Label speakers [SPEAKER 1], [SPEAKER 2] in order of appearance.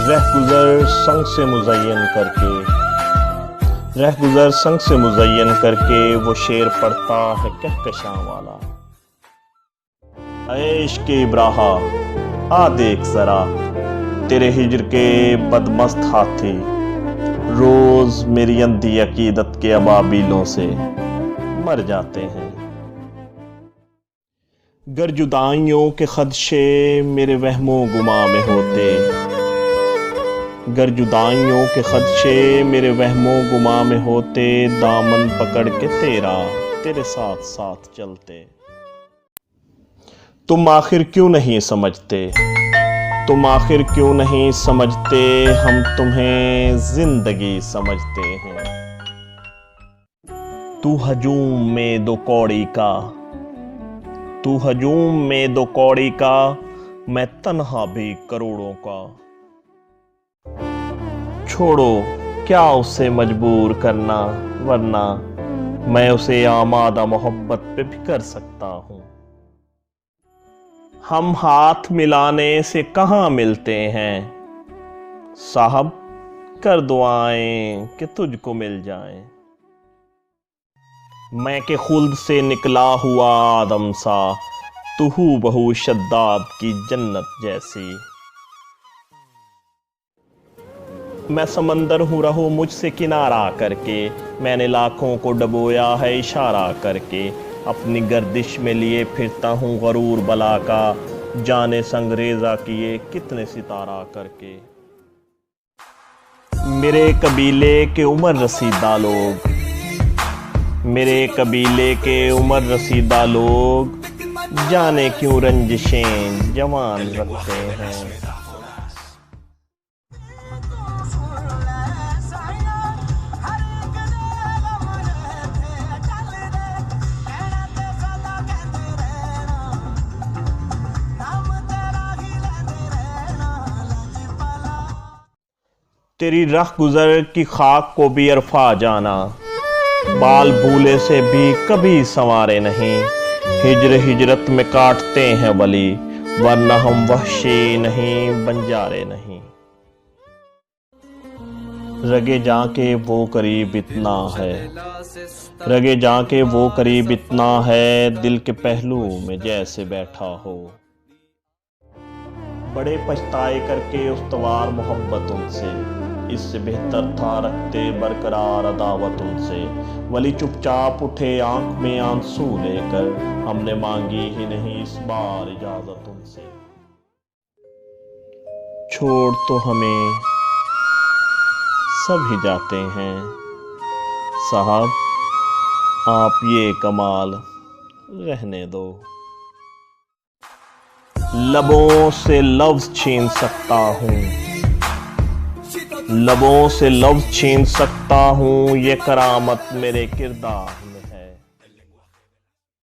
[SPEAKER 1] रहगुजर संग से मुज़य्यन करके वो शेर पढ़ता है कहकशां वाला। ऐ इश्क़ इब्राहा आ देख जरा, तेरे हिज्र के बदमस्त हाथी रोज मेरी अंधी अकीदत के अबाबिलों से मर जाते हैं। गर जुदाइयों के खदशे मेरे वहमो गुमा में होते, गर जुदाइयों के खदशे मेरे वहमो गुमा में होते, दामन पकड़ के तेरे साथ साथ चलते। तुम आखिर क्यों नहीं समझते, तुम आखिर क्यों नहीं समझते, हम तुम्हें जिंदगी समझते हैं। तू हजूम में दो कौड़ी का, तू हजूम में दो कौड़ी का, मैं तन्हा भी करोड़ों का। छोड़ो क्या उसे मजबूर करना, वरना मैं उसे आमादा मोहब्बत पे भी कर सकता हूँ। हम हाथ मिलाने से कहाँ मिलते हैं, साहब कर दुआएं कि तुझको मिल जाएं। मैं के खुल्द से निकला हुआ आदम सा, तू हूबहू शद्दाद की जन्नत जैसी। मैं समंदर हूँ रहो मुझसे किनारा करके, मैंने लाखों को डबोया है इशारा करके। अपनी गर्दिश में लिए फिरता हूँ गरूर बला का, जाने संगरेजा किए कितने सितारा करके। मेरे कबीले के उमर रसीदा लोग, मेरे कबीले के उमर रसीदा लोग, जाने क्यों रंजिशें जवान रखते हैं। तेरी रह गुजर की खाक को भी अरफा जाना, बाल भूले से भी कभी संवारे नहीं। हिजरत में काटते हैं वली, वरना हम वहशी नहीं बंजारे नहीं। रगे जाके वो करीब इतना है, रगे जाके वो करीब इतना है, दिल के पहलू में जैसे बैठा हो। बड़े पछताए करके उस्तवार मोहब्बत उनसे, इससे बेहतर था रखते बरकरार अदावत उनसे। वली चुपचाप उठे आंख में आंसू लेकर, हमने मांगी ही नहीं इस बार इजाजत उनसे। छोड़ तो हमें सब ही जाते हैं, साहब आप ये कमाल रहने दो। लबों से लफ्ज छीन सकता हूँ, लबों से लफ्ज छीन सकता हूँ, ये करामत मेरे किरदार